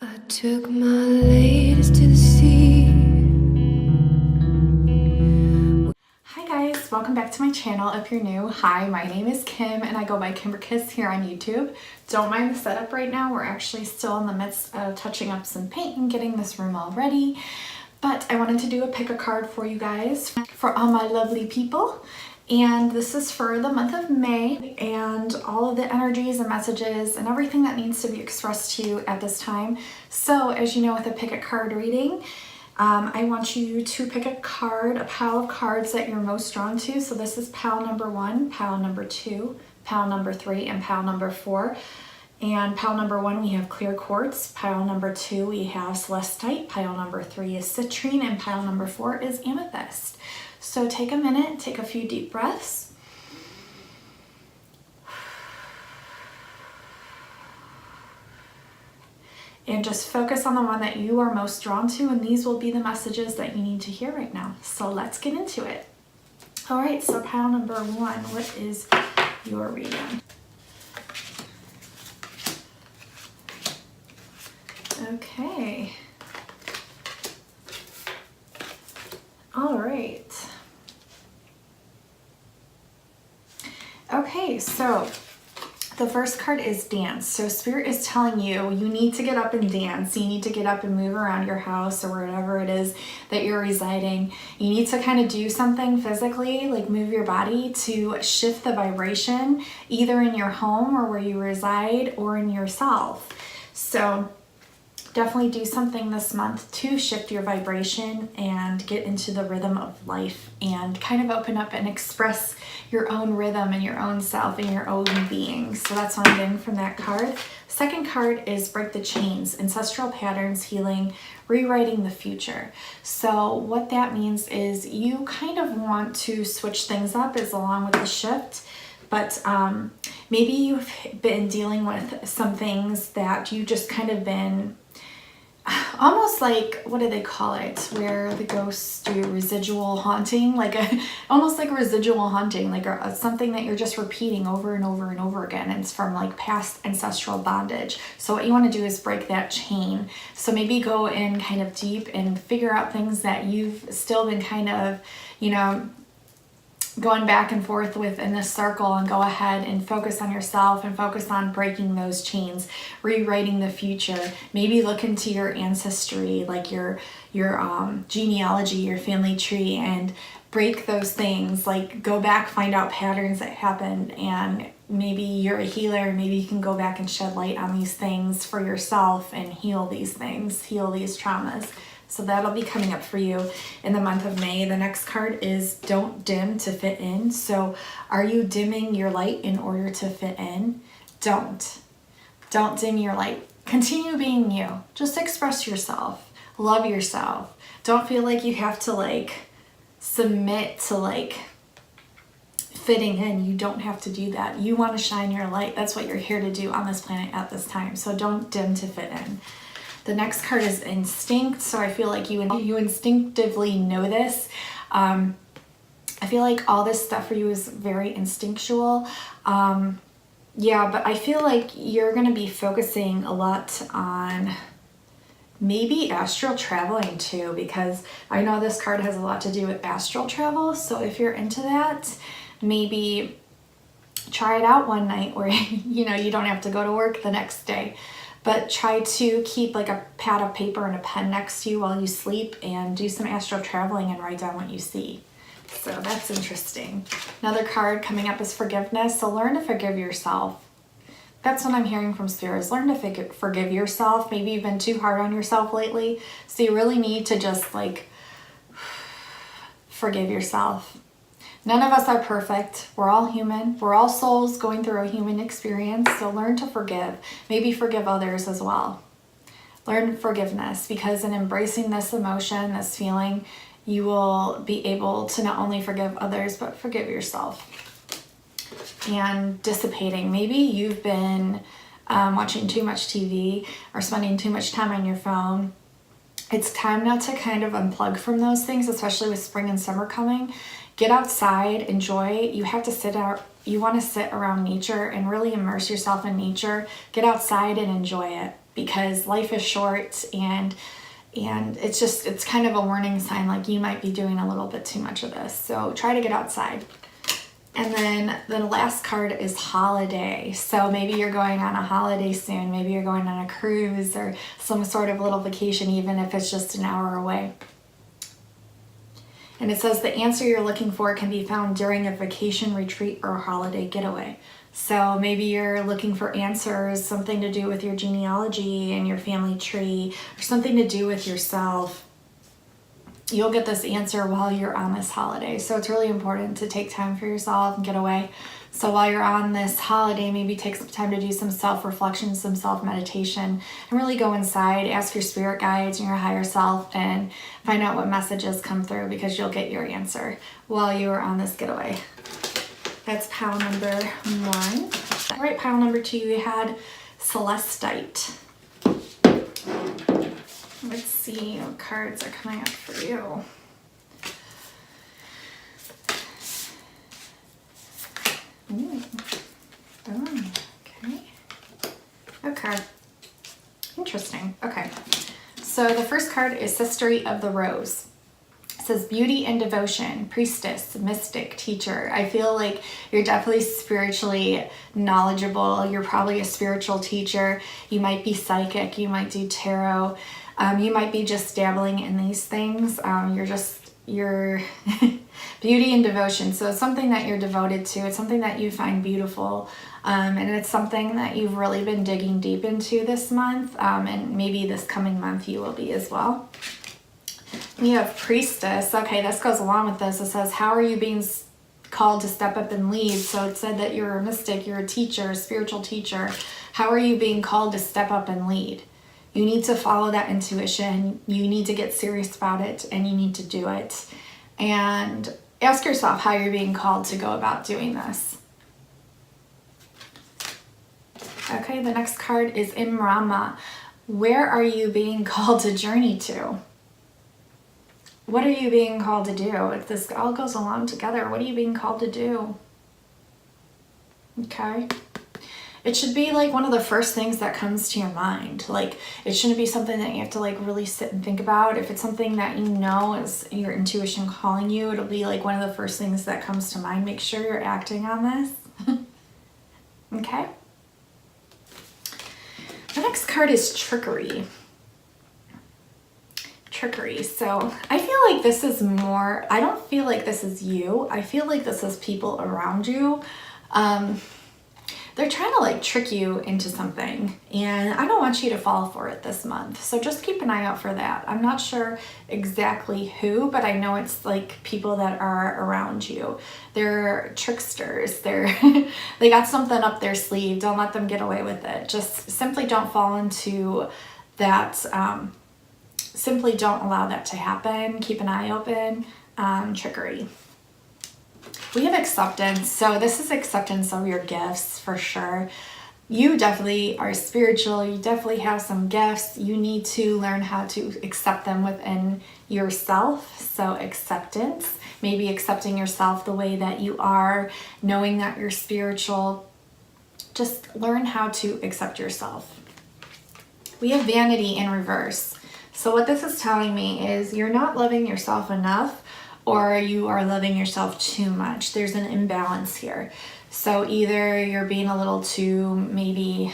I took my ladies to the sea. Hi guys, welcome back to my channel. If you're new, hi, my name is Kim and I go by KimberKiss here on YouTube. Don't mind the setup right now. We're actually still in the midst of touching up some paint and getting this room all ready. But I wanted to do a pick a card for you guys, for all my lovely people. And this is for the month of May and all of the energies and messages and everything that needs to be expressed to you at this time. So as you know, with a pick a card reading, I want you to pick a card, a pile of cards that you're most drawn to. So this is pile number 1, pile number 2, pile number 3, and pile number 4. And pile number 1, we have clear quartz. Pile number 2, we have celestite. Pile number 3 is citrine, and pile number 4 is amethyst. So take a minute, take a few deep breaths. And just focus on the one that you are most drawn to, and these will be the messages that you need to hear right now. So let's get into it. All right, so pile number 1, what is your reading? Okay. All right. Okay, so the first card is dance. So Spirit is telling you, you need to get up and dance. You need to get up and move around your house or wherever it is that you're residing. You need to kind of do something physically, like move your body to shift the vibration, either in your home or where you reside or in yourself. So definitely do something this month to shift your vibration and get into the rhythm of life and kind of open up and express your own rhythm and your own self and your own being. So that's what I'm getting from that card. Second card is break the chains, ancestral patterns, healing, rewriting the future. So what that means is you kind of want to switch things up as along with the shift. But maybe you've been dealing with some things that you just kind of been almost like, what do they call it, where the ghosts do residual haunting, like almost like residual haunting, like something that you're just repeating over and over and over again, and it's from like past ancestral bondage. So what you want to do is break that chain. So maybe go in kind of deep and figure out things that you've still been kind of, you know, going back and forth with in this circle, and go ahead and focus on yourself and focus on breaking those chains, rewriting the future. Maybe look into your ancestry, like your genealogy, your family tree, and break those things. Like go back, find out patterns that happened, and maybe you're a healer, maybe you can go back and shed light on these things for yourself and heal these things, heal these traumas. So that'll be coming up for you in the month of May. The next card is don't dim to fit in. So are you dimming your light in order to fit in? Don't dim your light. Continue being you. Just express yourself. Love yourself. Don't feel like you have to like submit to like fitting in. You don't have to do that. You want to shine your light. That's what you're here to do on this planet at this time. So don't dim to fit in. The next card is instinct. So I feel like you instinctively know this. I feel like all this stuff for you is very instinctual. Yeah, but I feel like you're going to be focusing a lot on maybe astral traveling too, because I know this card has a lot to do with astral travel. So if you're into that, maybe try it out one night where you know you don't have to go to work the next day. But try to keep like a pad of paper and a pen next to you while you sleep and do some astral traveling and write down what you see. So that's interesting. Another card coming up is forgiveness. So learn to forgive yourself. That's what I'm hearing from spirits. Learn to forgive yourself. Maybe you've been too hard on yourself lately. So you really need to just like forgive yourself. None of us are perfect. We're all human. We're all souls going through a human experience. So learn to forgive. Maybe forgive others as well. Learn forgiveness, because in embracing this emotion, this feeling, you will be able to not only forgive others, but forgive yourself. And dissipating. Maybe you've been watching too much TV or spending too much time on your phone. It's time now to kind of unplug from those things, especially with spring and summer coming. Get outside, enjoy. You have to sit out. You want to sit around nature and really immerse yourself in nature. Get outside and enjoy it. because life is short, and it's kind of a warning sign, like you might be doing a little bit too much of this. So try to get outside. And then the last card is holiday. So maybe you're going on a holiday soon. Maybe you're going on a cruise or some sort of little vacation, even if it's just an hour away. And it says the answer you're looking for can be found during a vacation, retreat, or holiday getaway. So maybe you're looking for answers, something to do with your genealogy and your family tree, or something to do with yourself. You'll get this answer while you're on this holiday. So it's really important to take time for yourself and get away. So while you're on this holiday, maybe take some time to do some self-reflection, some self-meditation, and really go inside, ask your spirit guides and your higher self, and find out what messages come through, because you'll get your answer while you are on this getaway. That's pile number 1. All right, pile number 2, we had Celestite. Let's see what cards are coming up for you. Ooh. Oh, okay. Okay. Interesting. Okay. So the first card is Sisterly of the Rose. It says beauty and devotion, priestess, mystic, teacher. I feel like you're definitely spiritually knowledgeable. You're probably a spiritual teacher. You might be psychic. You might do tarot. You might be just dabbling in these things. You're beauty and devotion. So it's something that you're devoted to. It's something that you find beautiful. And it's something that you've really been digging deep into this month. And maybe this coming month you will be as well. We have priestess. Okay, this goes along with this. It says, how are you being called to step up and lead? So it said that you're a mystic, you're a teacher, a spiritual teacher. How are you being called to step up and lead? You need to follow that intuition. You need to get serious about it, and you need to do it. And ask yourself how you're being called to go about doing this. Okay, the next card is Imrama. Where are you being called to journey to? What are you being called to do? If this all goes along together, what are you being called to do? Okay. It should be like one of the first things that comes to your mind. Like, it shouldn't be something that you have to like really sit and think about. If it's something that you know is your intuition calling you, it'll be like one of the first things that comes to mind. Make sure you're acting on this. Okay. The next card is trickery. Trickery. So I feel like this is more, I don't feel like this is you. I feel like this is people around you. They're trying to like trick you into something, and I don't want you to fall for it this month. So just keep an eye out for that. I'm not sure exactly who, but I know it's like people that are around you. They're tricksters. They got something up their sleeve. Don't let them get away with it. Just simply don't fall into that. Simply don't allow that to happen. Keep an eye open on trickery. We have acceptance. So this is acceptance of your gifts for sure. You definitely are spiritual. You definitely have some gifts. You need to learn how to accept them within yourself. So acceptance, maybe accepting yourself the way that you are, knowing that you're spiritual. Just learn how to accept yourself. We have vanity in reverse. So what this is telling me is you're not loving yourself enough, or you are loving yourself too much. There's an imbalance here. So either you're being a little too, maybe,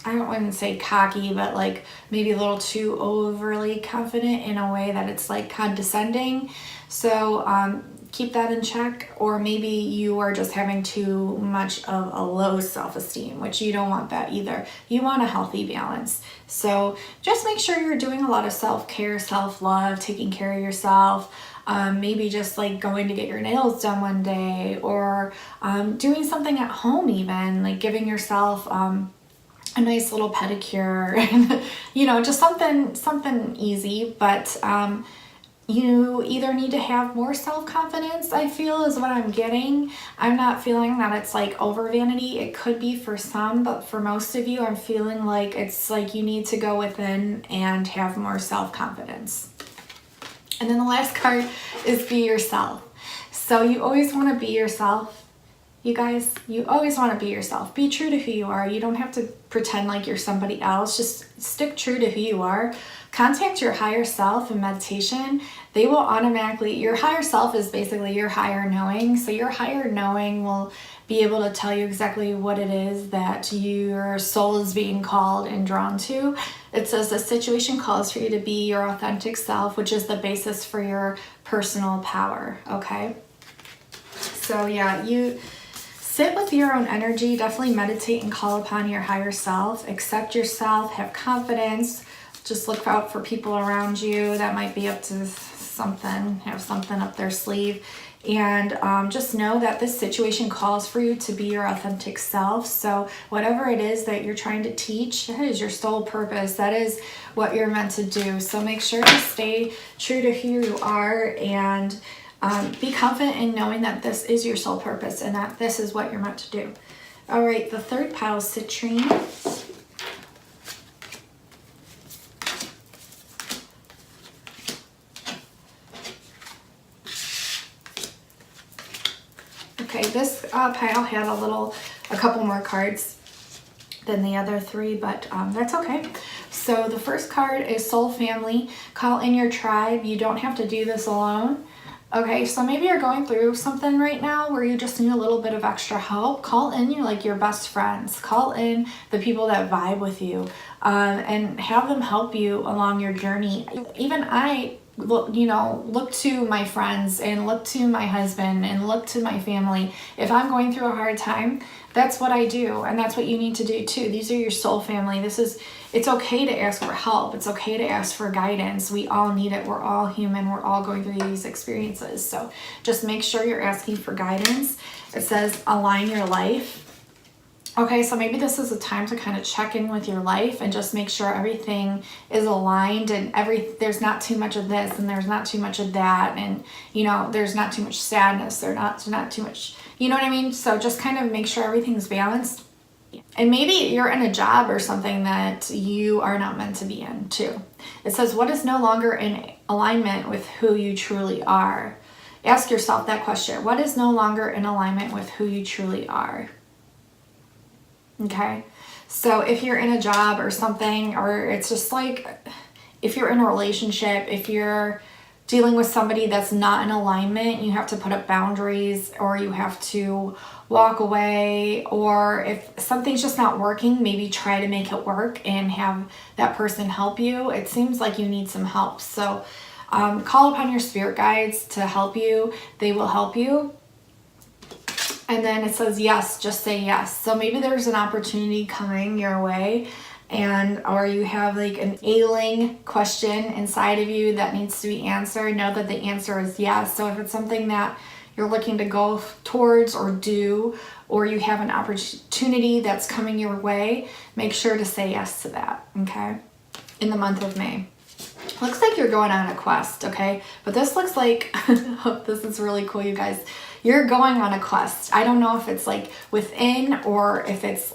I don't want to say cocky, but like maybe a little too overly confident in a way that it's like condescending. So keep that in check. Or maybe you are just having too much of a low self-esteem, which you don't want that either. You want a healthy balance. So just make sure you're doing a lot of self-care, self-love, taking care of yourself. Maybe just like going to get your nails done one day, or doing something at home, even like giving yourself a nice little pedicure, and just something easy. But you either need to have more self-confidence, I feel, is what I'm getting. I'm not feeling that it's like over vanity. It could be for some, but for most of you, I'm feeling like it's like you need to go within and have more self-confidence. And then the last card is be yourself. So you always want to be yourself. You guys, you always want to be yourself. Be true to who you are. You don't have to pretend like you're somebody else. Just stick true to who you are. Contact your higher self in meditation. They will automatically, your higher self is basically your higher knowing. So your higher knowing will be able to tell you exactly what it is that your soul is being called and drawn to. It says the situation calls for you to be your authentic self, which is the basis for your personal power, okay? So yeah, you sit with your own energy, definitely meditate and call upon your higher self, accept yourself, have confidence, just look out for people around you that might be up to something, have something up their sleeve. And just know that this situation calls for you to be your authentic self. So whatever it is that you're trying to teach, that is your soul purpose. That is what you're meant to do. So make sure to stay true to who you are and be confident in knowing that this is your soul purpose and that this is what you're meant to do. All right, the third pile is citrine. Okay, this pile had a couple more cards than the other three, but that's okay. So the first card is Soul Family. Call in your tribe. You don't have to do this alone. Okay, so maybe you're going through something right now where you just need a little bit of extra help. Call in your best friends. Call in the people that vibe with you, and have them help you along your journey. Even I look to my friends and look to my husband and look to my family. If I'm going through a hard time, that's what I do, and that's what you need to do too. These are your soul family. It's okay to ask for help. It's okay to ask for guidance. We all need it. We're all human. We're all going through these experiences. So just make sure you're asking for guidance. It says align your life. Okay, so maybe this is a time to kind of check in with your life and just make sure everything is aligned and there's not too much of this and there's not too much of that, and there's not too much sadness, there's not too much, you know what I mean? So just kind of make sure everything's balanced. And maybe you're in a job or something that you are not meant to be in too. It says, what is no longer in alignment with who you truly are? Ask yourself that question. What is no longer in alignment with who you truly are? Okay, so if you're in a job or something, or it's just like if you're in a relationship, if you're dealing with somebody that's not in alignment, you have to put up boundaries, or you have to walk away, or if something's just not working, maybe try to make it work and have that person help you. It seems like you need some help. So call upon your spirit guides to help you. They will help you. And then it says, yes, just say yes. So maybe there's an opportunity coming your way, or you have like an ailing question inside of you that needs to be answered. Know that the answer is yes. So if it's something that you're looking to go towards or do, or you have an opportunity that's coming your way, make sure to say yes to that, okay? In the month of May. Looks like you're going on a quest, okay? But this looks like, this is really cool, you guys. You're going on a quest. I don't know if it's like within or if it's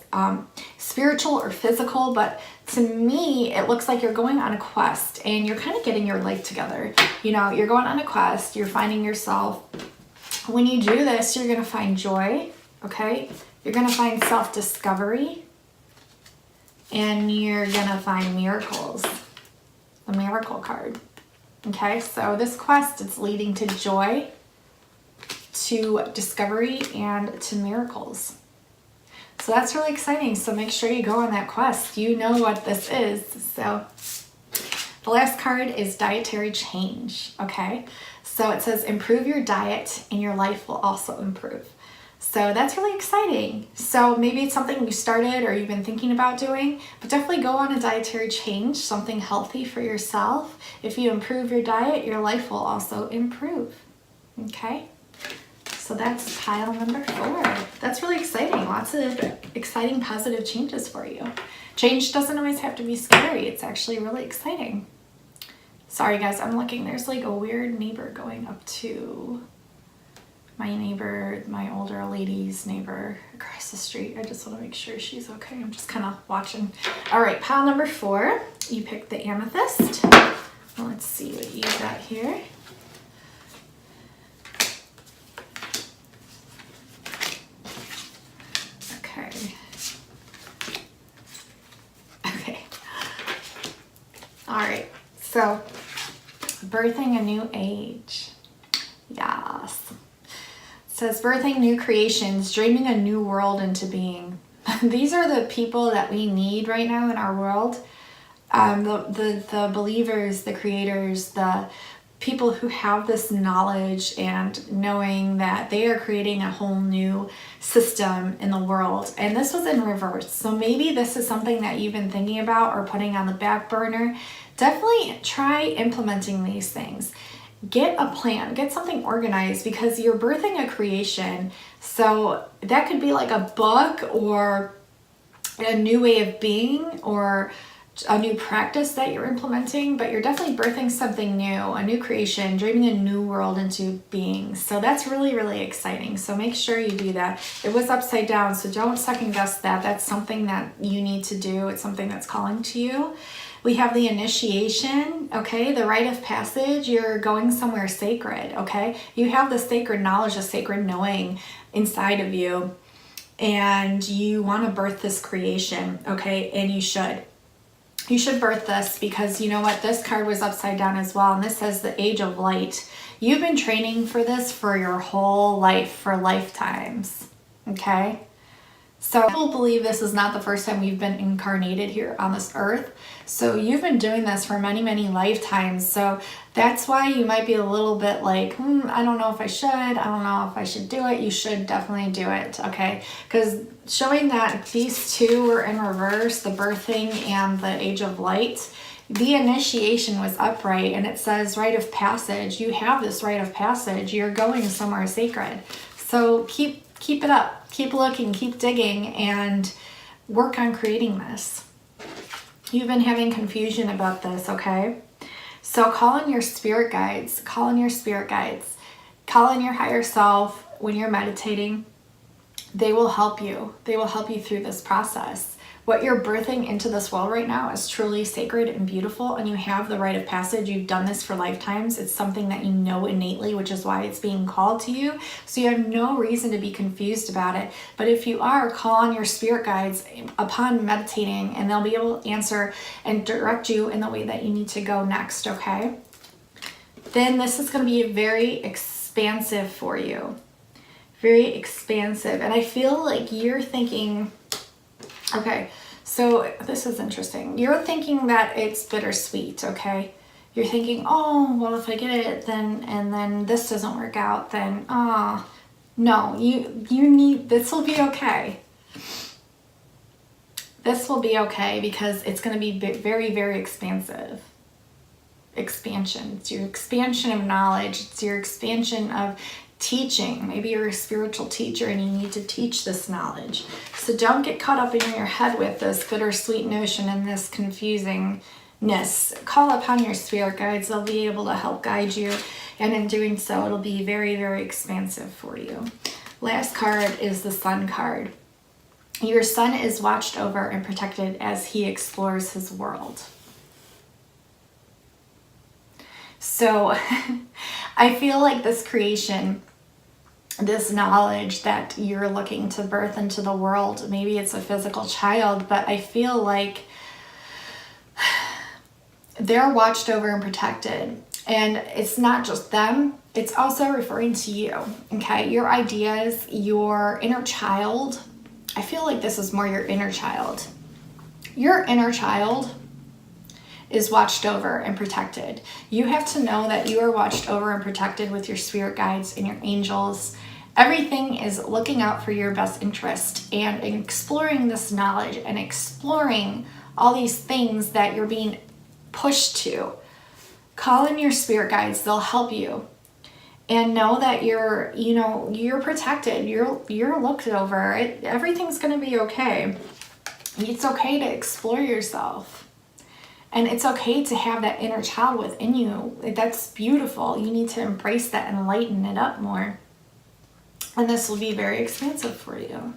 spiritual or physical, but to me, it looks like you're going on a quest and you're kind of getting your life together. You're going on a quest, you're finding yourself. When you do this, you're going to find joy, okay? You're going to find self-discovery, and you're going to find miracles. The miracle card. Okay, so this quest, it's leading to joy, to discovery, and to miracles. So that's really exciting. So make sure you go on that quest. You know what this is. So the last card is dietary change. Okay, so it says improve your diet and your life will also improve. So that's really exciting. So maybe it's something you started or you've been thinking about doing, but definitely go on a dietary change, something healthy for yourself. If you improve your diet, your life will also improve. Okay? So that's pile number 4. That's really exciting. Lots of exciting positive changes for you. Change doesn't always have to be scary. It's actually really exciting. Sorry guys, I'm looking. There's like a weird neighbor going up to my neighbor, my older lady's neighbor across the street. I just want to make sure she's okay. I'm just kind of watching. All right, pile number 4. You picked the amethyst. Well, let's see what you got here. All right, so birthing a new age. Yes. It says birthing new creations, dreaming a new world into being. These are the people that we need right now in our world. The believers, the creators, the people who have this knowledge and knowing that they are creating a whole new system in the world. And this was in reverse. So maybe this is something that you've been thinking about or putting on the back burner. Definitely try implementing these things. Get a plan, get something organized, because you're birthing a creation. So that could be like a book or a new way of being or a new practice that you're implementing, but you're definitely birthing something new, a new creation, dreaming a new world into being. So that's really, really exciting. So make sure you do that. It was upside down, so don't second guess that. That's something that you need to do. It's something that's calling to you. We have the initiation, okay, the rite of passage. You're going somewhere sacred, okay? You have the sacred knowledge, the sacred knowing inside of you, and you want to birth this creation, okay? And you should. You should birth this, because you know what? This card was upside down as well, and this says the age of light. You've been training for this for your whole life, for lifetimes, okay? So people believe this is not the first time we've been incarnated here on this earth. So you've been doing this for many, many lifetimes. So that's why you might be a little bit like, I don't know if I should. I don't know if I should do it. You should definitely do it, okay? Because showing that these two were in reverse, the birthing and the age of light, the initiation was upright, and it says rite of passage. You have this rite of passage. You're going somewhere sacred. So keep it up. Keep looking, keep digging, and work on creating this. You've been having confusion about this, okay? So call in your spirit guides. Call in your spirit guides. Call in your higher self when you're meditating. They will help you. They will help you through this process. What you're birthing into this world right now is truly sacred and beautiful, and you have the rite of passage. You've done this for lifetimes. It's something that you know innately, which is why it's being called to you. So you have no reason to be confused about it. But if you are, call on your spirit guides upon meditating, and they'll be able to answer and direct you in the way that you need to go next, okay? Then this is going to be very expansive for you. Very expansive. And I feel like you're thinking, okay, so this is interesting. You're thinking that it's bittersweet, okay? You're thinking, oh, well, if I get it, then this doesn't work out, then, no, you need, this will be okay. This will be okay, because it's going to be very, very expansive. Expansion. It's your expansion of knowledge. It's your expansion of teaching. Maybe you're a spiritual teacher and you need to teach this knowledge. So don't get caught up in your head with this bittersweet notion and this confusingness. Call upon your spirit guides. They'll be able to help guide you, and in doing so, it'll be very, very expansive for you. Last card is the Sun card. Your son is watched over and protected as he explores his world. So I feel like this creation, this knowledge that you're looking to birth into the world, maybe it's a physical child, but I feel like they're watched over and protected. And it's not just them, it's also referring to you, okay? Your ideas, your inner child. I feel like this is more your inner child. Your inner child is watched over and protected. You have to know that you are watched over and protected with your spirit guides and your angels. Everything is looking out for your best interest, and exploring this knowledge and exploring all these things that you're being pushed to. Call in your spirit guides. They'll help you. And know that you're protected. You're looked over. Everything's going to be okay. It's okay to explore yourself. And it's okay to have that inner child within you. That's beautiful. You need to embrace that and lighten it up more. And this will be very expansive for you.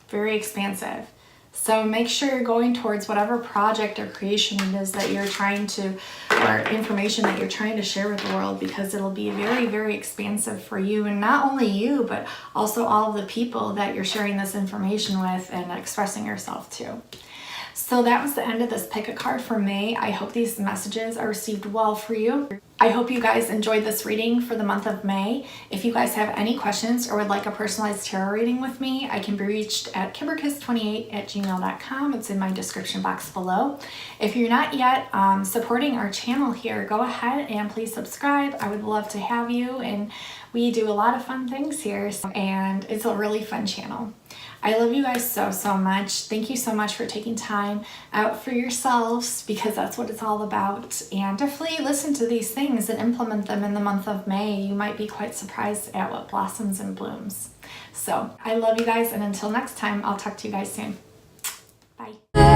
Very expansive. So make sure you're going towards whatever project or creation it is that you're trying to, or information that you're trying to share with the world, because it'll be very, very expansive for you. And not only you, but also all of the people that you're sharing this information with and expressing yourself to. So that was the end of this pick a card for May. I hope these messages are received well for you. I hope you guys enjoyed this reading for the month of May. If you guys have any questions or would like a personalized tarot reading with me, I can be reached at kimberkiss28@gmail.com. It's in my description box below. If you're not yet supporting our channel here, go ahead and please subscribe. I would love to have you, and we do a lot of fun things here, and it's a really fun channel. I love you guys so, so much. Thank you so much for taking time out for yourselves, because that's what it's all about. And definitely listen to these things and implement them in the month of May. You might be quite surprised at what blossoms and blooms. So I love you guys, and until next time, I'll talk to you guys soon. Bye.